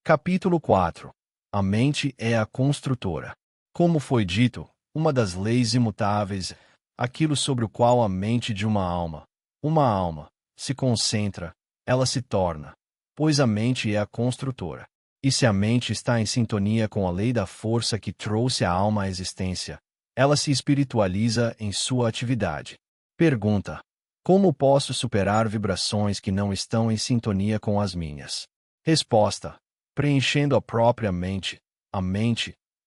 Capítulo 4. A mente é a construtora. Como foi dito, uma das leis imutáveis, aquilo sobre o qual a mente de uma alma, se concentra, ela se torna. Pois a mente é a construtora. E se a mente está em sintonia com a lei da força que trouxe a alma à existência, ela se espiritualiza em sua atividade. Pergunta: como posso superar vibrações que não estão em sintonia com as minhas? Resposta: preenchendo a própria mente,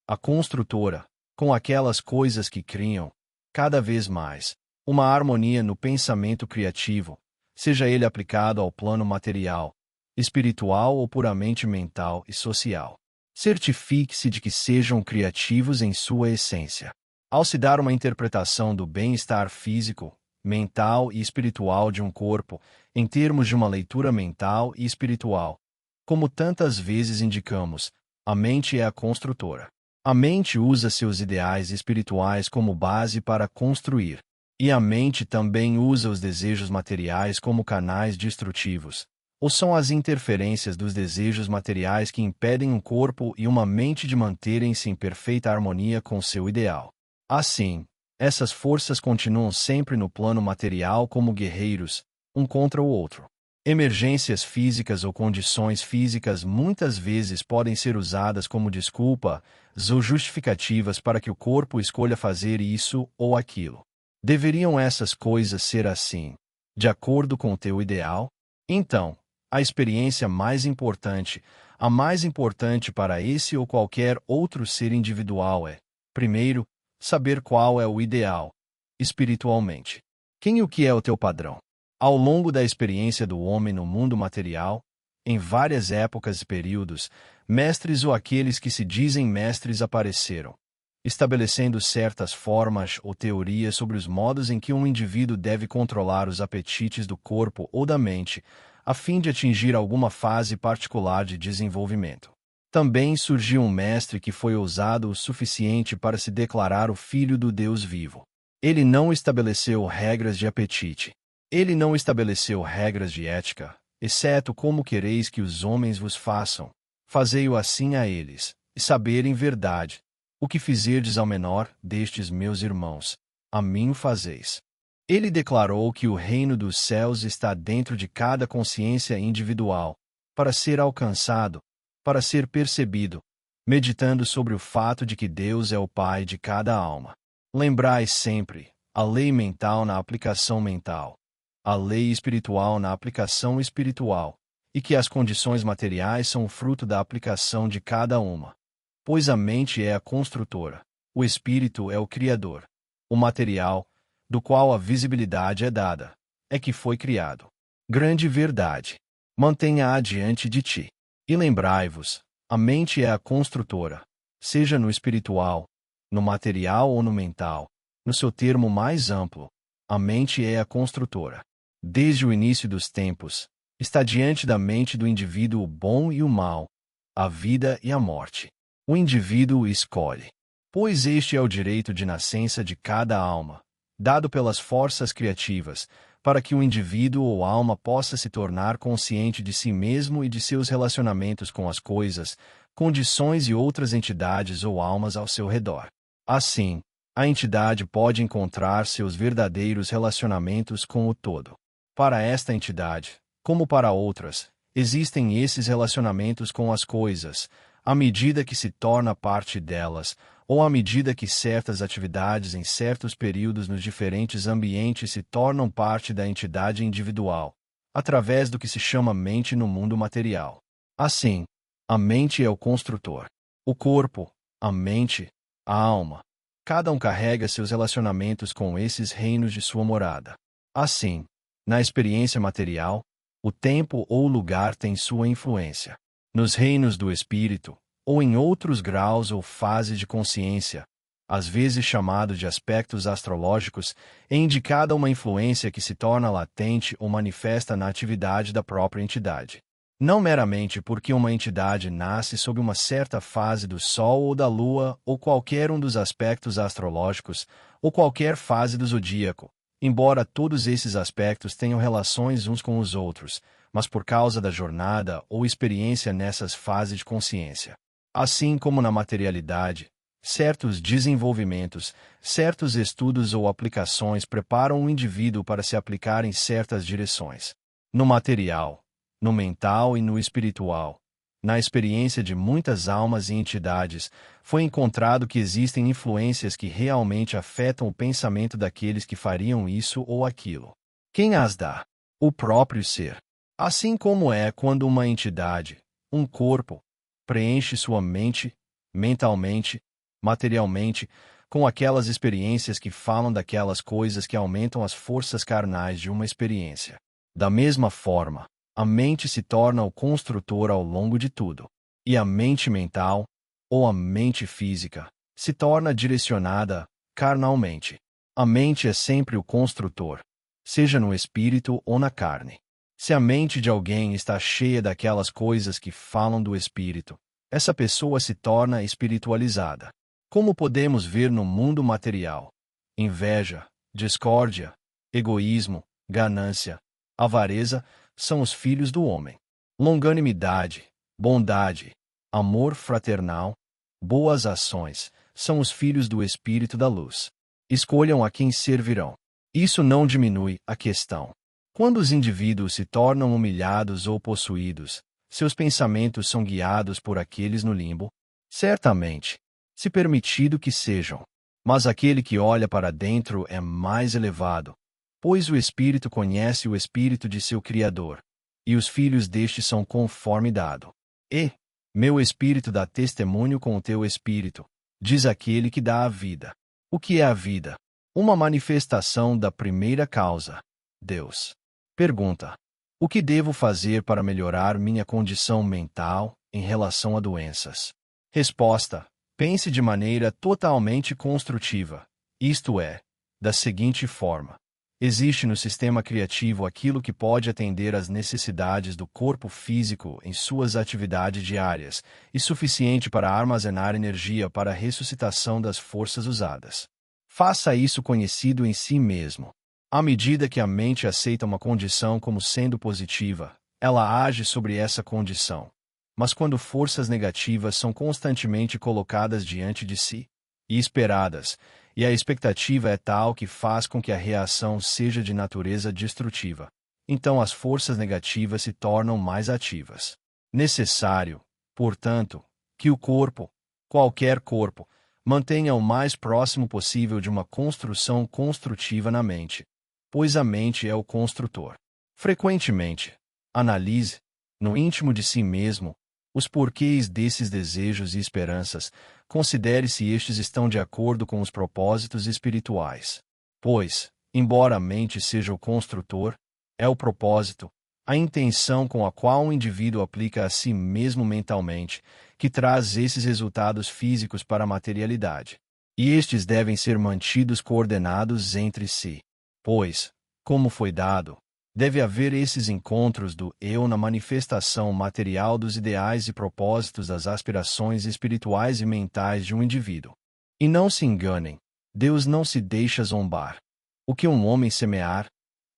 a construtora, com aquelas coisas que criam, cada vez mais, uma harmonia no pensamento criativo, seja ele aplicado ao plano material, espiritual ou puramente mental e social. Certifique-se de que sejam criativos em sua essência. Ao se dar uma interpretação do bem-estar físico, mental e espiritual de um corpo, em termos de uma leitura mental e espiritual, como tantas vezes indicamos, a mente é a construtora. A mente usa seus ideais espirituais como base para construir, e a mente também usa os desejos materiais como canais destrutivos. Ou são as interferências dos desejos materiais que impedem um corpo e uma mente de manterem-se em perfeita harmonia com seu ideal. Assim, essas forças continuam sempre no plano material como guerreiros, um contra o outro. Emergências físicas ou condições físicas muitas vezes podem ser usadas como desculpas ou justificativas para que o corpo escolha fazer isso ou aquilo. Deveriam essas coisas ser assim, de acordo com o teu ideal? Então, a experiência mais importante, a mais importante para esse ou qualquer outro ser individual é, primeiro, saber qual é o ideal, espiritualmente. Quem e o que é o teu padrão? Ao longo da experiência do homem no mundo material, em várias épocas e períodos, mestres ou aqueles que se dizem mestres apareceram, estabelecendo certas formas ou teorias sobre os modos em que um indivíduo deve controlar os apetites do corpo ou da mente, a fim de atingir alguma fase particular de desenvolvimento. Também surgiu um mestre que foi ousado o suficiente para se declarar o Filho do Deus vivo. Ele não estabeleceu regras de apetite. Ele não estabeleceu regras de ética, exceto como quereis que os homens vos façam. Fazei-o assim a eles, e saberem verdade. O que fizerdes ao menor destes meus irmãos, a mim o fazeis. Ele declarou que o reino dos céus está dentro de cada consciência individual, para ser alcançado, para ser percebido, meditando sobre o fato de que Deus é o Pai de cada alma. Lembrai sempre, a lei mental na aplicação mental, a lei espiritual na aplicação espiritual, e que as condições materiais são o fruto da aplicação de cada uma. Pois a mente é a construtora, o espírito é o criador. O material, do qual a visibilidade é dada, é que foi criado. Grande verdade. Mantenha-a diante de ti. E lembrai-vos, a mente é a construtora, seja no espiritual, no material ou no mental, no seu termo mais amplo, a mente é a construtora. Desde o início dos tempos, está diante da mente do indivíduo o bom e o mal, a vida e a morte. O indivíduo escolhe. Pois este é o direito de nascença de cada alma, dado pelas forças criativas, para que o indivíduo ou alma possa se tornar consciente de si mesmo e de seus relacionamentos com as coisas, condições e outras entidades ou almas ao seu redor. Assim, a entidade pode encontrar seus verdadeiros relacionamentos com o todo. Para esta entidade, como para outras, existem esses relacionamentos com as coisas, à medida que se torna parte delas, ou à medida que certas atividades em certos períodos nos diferentes ambientes se tornam parte da entidade individual, através do que se chama mente no mundo material. Assim, a mente é o construtor. O corpo, a mente, a alma. Cada um carrega seus relacionamentos com esses reinos de sua morada. Assim, na experiência material, o tempo ou o lugar tem sua influência. Nos reinos do espírito, ou em outros graus ou fases de consciência, às vezes chamado de aspectos astrológicos, é indicada uma influência que se torna latente ou manifesta na atividade da própria entidade. Não meramente porque uma entidade nasce sob uma certa fase do Sol ou da Lua, ou qualquer um dos aspectos astrológicos, ou qualquer fase do zodíaco, embora todos esses aspectos tenham relações uns com os outros, mas por causa da jornada ou experiência nessas fases de consciência. Assim como na materialidade, certos desenvolvimentos, certos estudos ou aplicações preparam o indivíduo para se aplicar em certas direções. No material, no mental e no espiritual, na experiência de muitas almas e entidades, foi encontrado que existem influências que realmente afetam o pensamento daqueles que fariam isso ou aquilo. Quem as dá? O próprio ser. Assim como é quando uma entidade, um corpo, preenche sua mente, mentalmente, materialmente, com aquelas experiências que falam daquelas coisas que aumentam as forças carnais de uma experiência. Da mesma forma, a mente se torna o construtor ao longo de tudo. E a mente mental, ou a mente física, se torna direcionada carnalmente. A mente é sempre o construtor, seja no espírito ou na carne. Se a mente de alguém está cheia daquelas coisas que falam do espírito, essa pessoa se torna espiritualizada. Como podemos ver no mundo material, inveja, discórdia, egoísmo, ganância, avareza são os filhos do homem. Longanimidade, bondade, amor fraternal, boas ações são os filhos do espírito da luz. Escolham a quem servirão. Isso não diminui a questão. Quando os indivíduos se tornam humilhados ou possuídos, seus pensamentos são guiados por aqueles no limbo? Certamente, se permitido que sejam. Mas aquele que olha para dentro é mais elevado, pois o Espírito conhece o Espírito de seu Criador, e os filhos deste são conforme dado. E, meu Espírito dá testemunho com o teu Espírito, diz aquele que dá a vida. O que é a vida? Uma manifestação da primeira causa, Deus. Pergunta: o que devo fazer para melhorar minha condição mental em relação a doenças? Resposta: pense de maneira totalmente construtiva, isto é, da seguinte forma: existe no sistema criativo aquilo que pode atender às necessidades do corpo físico em suas atividades diárias, e suficiente para armazenar energia para a ressuscitação das forças usadas. Faça isso conhecido em si mesmo. À medida que a mente aceita uma condição como sendo positiva, ela age sobre essa condição. Mas quando forças negativas são constantemente colocadas diante de si, e esperadas, e a expectativa é tal que faz com que a reação seja de natureza destrutiva, então as forças negativas se tornam mais ativas. Necessário, portanto, que o corpo, qualquer corpo, mantenha o mais próximo possível de uma construção construtiva na mente, pois a mente é o construtor. Frequentemente, analise, no íntimo de si mesmo, os porquês desses desejos e esperanças, considere se estes estão de acordo com os propósitos espirituais. Pois, embora a mente seja o construtor, é o propósito, a intenção com a qual o indivíduo aplica a si mesmo mentalmente, que traz esses resultados físicos para a materialidade. E estes devem ser mantidos coordenados entre si. Pois, como foi dado, deve haver esses encontros do eu na manifestação material dos ideais e propósitos das aspirações espirituais e mentais de um indivíduo. E não se enganem, Deus não se deixa zombar. O que um homem semear,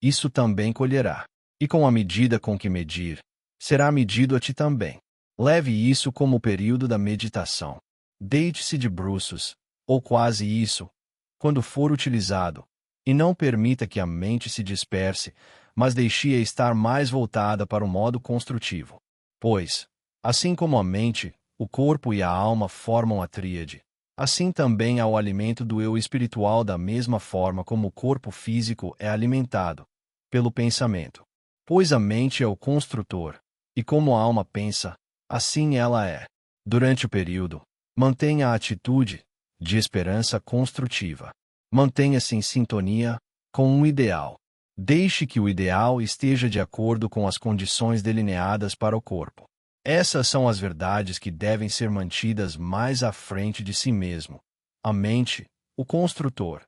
isso também colherá. E com a medida com que medir, será medido a ti também. Leve isso como o período da meditação. Deite-se de bruços, ou quase isso, quando for utilizado, e não permita que a mente se disperse, mas deixe-a estar mais voltada para o modo construtivo. Pois, assim como a mente, o corpo e a alma formam a tríade, assim também há o alimento do eu espiritual da mesma forma como o corpo físico é alimentado pelo pensamento. Pois a mente é o construtor, e como a alma pensa, assim ela é. Durante o período, mantenha a atitude de esperança construtiva. Mantenha-se em sintonia com um ideal. Deixe que o ideal esteja de acordo com as condições delineadas para o corpo. Essas são as verdades que devem ser mantidas mais à frente de si mesmo. A mente, o construtor.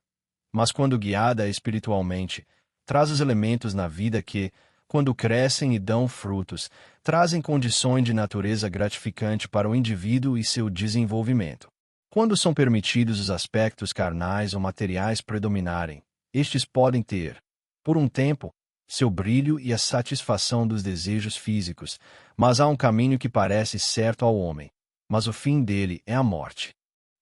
Mas quando guiada espiritualmente, traz os elementos na vida que, quando crescem e dão frutos, trazem condições de natureza gratificante para o indivíduo e seu desenvolvimento. Quando são permitidos os aspectos carnais ou materiais predominarem, estes podem ter, por um tempo, seu brilho e a satisfação dos desejos físicos, mas há um caminho que parece certo ao homem, mas o fim dele é a morte.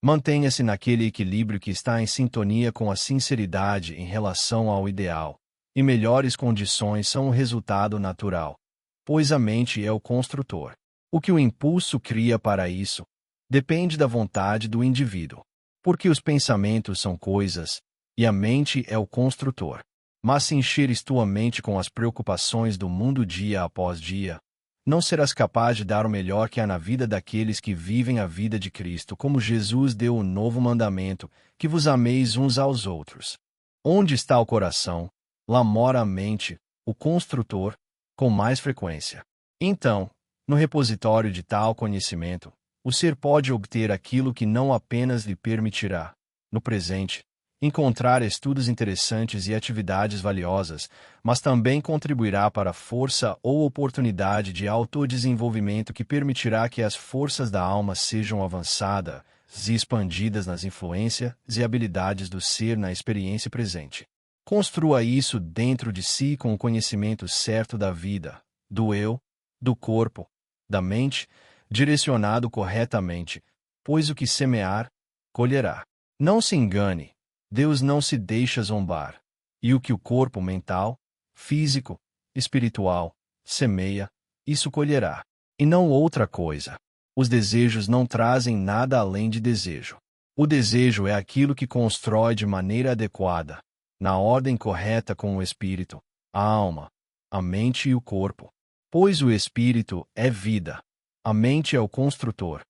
Mantenha-se naquele equilíbrio que está em sintonia com a sinceridade em relação ao ideal, e melhores condições são o resultado natural, pois a mente é o construtor. O que o impulso cria para isso depende da vontade do indivíduo, porque os pensamentos são coisas, e a mente é o construtor. Mas se encheres tua mente com as preocupações do mundo dia após dia, não serás capaz de dar o melhor que há na vida daqueles que vivem a vida de Cristo, como Jesus deu o novo mandamento, que vos ameis uns aos outros. Onde está o coração, lá mora a mente, o construtor, com mais frequência. Então, no repositório de tal conhecimento, o ser pode obter aquilo que não apenas lhe permitirá, no presente, encontrar estudos interessantes e atividades valiosas, mas também contribuirá para a força ou oportunidade de autodesenvolvimento que permitirá que as forças da alma sejam avançadas e expandidas nas influências e habilidades do ser na experiência presente. Construa isso dentro de si com o conhecimento certo da vida, do eu, do corpo, da mente, direcionado corretamente, pois o que semear, colherá. Não se engane. Deus não se deixa zombar, e o que o corpo mental, físico, espiritual, semeia, isso colherá, e não outra coisa. Os desejos não trazem nada além de desejo. O desejo é aquilo que constrói de maneira adequada, na ordem correta com o espírito, a alma, a mente e o corpo. Pois o espírito é vida, a mente é o construtor,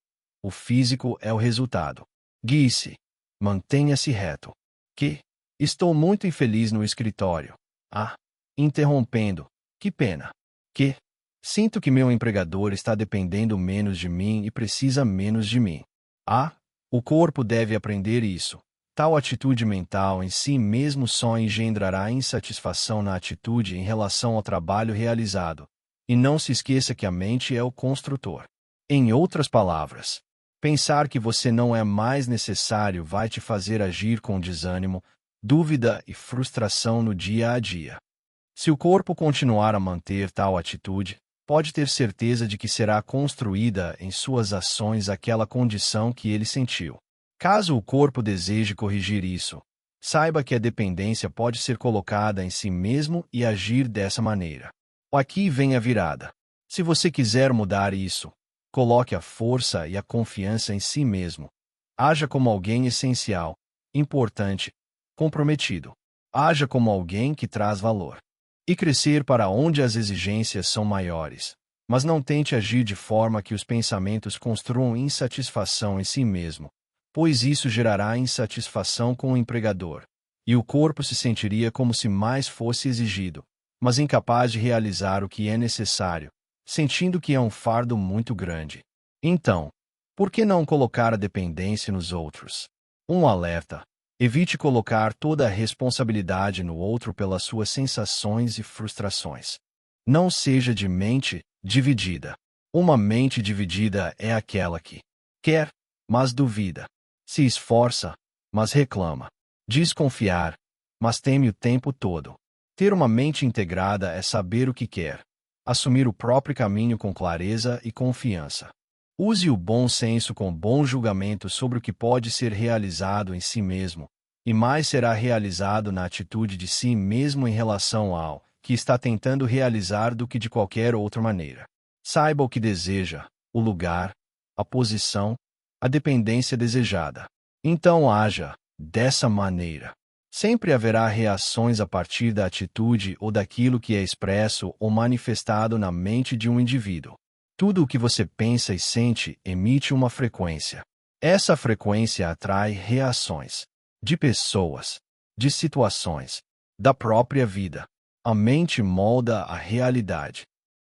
o físico é o resultado. Guie-se, mantenha-se reto. Que? Estou muito infeliz no escritório. Ah, interrompendo. Que pena. Que? Sinto que meu empregador está dependendo menos de mim e precisa menos de mim. Ah, o corpo deve aprender isso. Tal atitude mental em si mesmo só engendrará insatisfação na atitude em relação ao trabalho realizado. E não se esqueça que a mente é o construtor. Em outras palavras, pensar que você não é mais necessário vai te fazer agir com desânimo, dúvida e frustração no dia a dia. Se o corpo continuar a manter tal atitude, pode ter certeza de que será construída em suas ações aquela condição que ele sentiu. Caso o corpo deseje corrigir isso, saiba que a dependência pode ser colocada em si mesmo e agir dessa maneira. Aqui vem a virada. Se você quiser mudar isso, coloque a força e a confiança em si mesmo. Haja como alguém essencial, importante, comprometido. Haja como alguém que traz valor. E crescer para onde as exigências são maiores. Mas não tente agir de forma que os pensamentos construam insatisfação em si mesmo, pois isso gerará insatisfação com o empregador, e o corpo se sentiria como se mais fosse exigido, mas incapaz de realizar o que é necessário, sentindo que é um fardo muito grande. Então, por que não colocar a dependência nos outros? Um alerta. Evite colocar toda a responsabilidade no outro pelas suas sensações e frustrações. Não seja de mente dividida. Uma mente dividida é aquela que quer, mas duvida. Se esforça, mas reclama. Desconfiar, mas teme o tempo todo. Ter uma mente integrada é saber o que quer. Assumir o próprio caminho com clareza e confiança. Use o bom senso com bom julgamento sobre o que pode ser realizado em si mesmo, e mais será realizado na atitude de si mesmo em relação ao que está tentando realizar do que de qualquer outra maneira. Saiba o que deseja, o lugar, a posição, a dependência desejada. Então haja dessa maneira. Sempre haverá reações a partir da atitude ou daquilo que é expresso ou manifestado na mente de um indivíduo. Tudo o que você pensa e sente emite uma frequência. Essa frequência atrai reações de pessoas, de situações, da própria vida. A mente molda a realidade.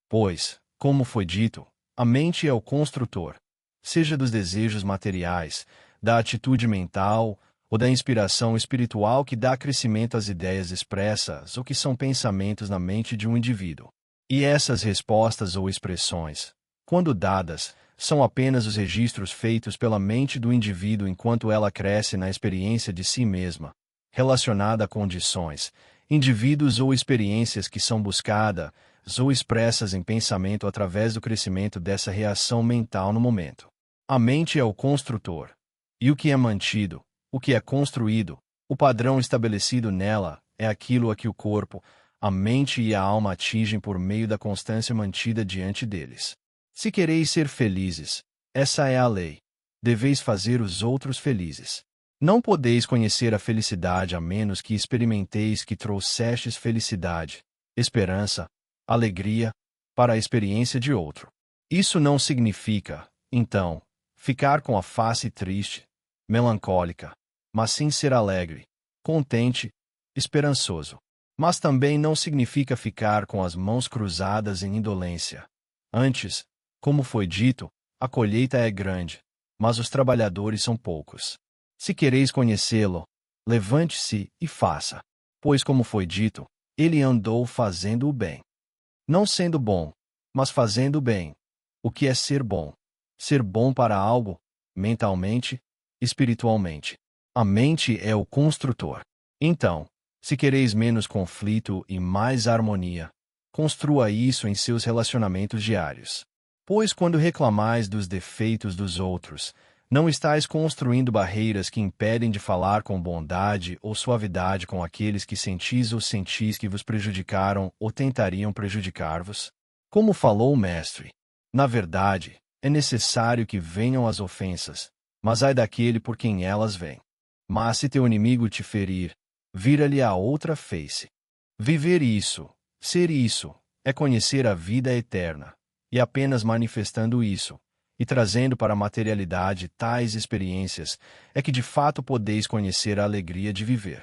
Pois, como foi dito, a mente é o construtor, seja dos desejos materiais, da atitude mental ou da inspiração espiritual que dá crescimento às ideias expressas ou que são pensamentos na mente de um indivíduo. E essas respostas ou expressões, quando dadas, são apenas os registros feitos pela mente do indivíduo enquanto ela cresce na experiência de si mesma, relacionada a condições, indivíduos ou experiências que são buscadas ou expressas em pensamento através do crescimento dessa reação mental no momento. A mente é o construtor. E o que é mantido, o que é construído, o padrão estabelecido nela, é aquilo a que o corpo, a mente e a alma atingem por meio da constância mantida diante deles. Se quereis ser felizes, essa é a lei. Deveis fazer os outros felizes. Não podeis conhecer a felicidade a menos que experimenteis que trouxestes felicidade, esperança, alegria, para a experiência de outro. Isso não significa, então, ficar com a face triste, melancólica, mas sim ser alegre, contente, esperançoso. Mas também não significa ficar com as mãos cruzadas em indolência. Antes, como foi dito, a colheita é grande, mas os trabalhadores são poucos. Se quereis conhecê-lo, levante-se e faça. Pois, como foi dito, ele andou fazendo o bem. Não sendo bom, mas fazendo o bem. O que é ser bom? Ser bom para algo, mentalmente, espiritualmente. A mente é o construtor. Então, se quereis menos conflito e mais harmonia, construa isso em seus relacionamentos diários. Pois quando reclamais dos defeitos dos outros, não estáis construindo barreiras que impedem de falar com bondade ou suavidade com aqueles que sentis que vos prejudicaram ou tentariam prejudicar-vos? Como falou o Mestre, na verdade, é necessário que venham as ofensas, mas ai daquele por quem elas vêm. Mas se teu inimigo te ferir, vira-lhe a outra face. Viver isso, ser isso, é conhecer a vida eterna, e apenas manifestando isso, e trazendo para a materialidade tais experiências, é que de fato podeis conhecer a alegria de viver.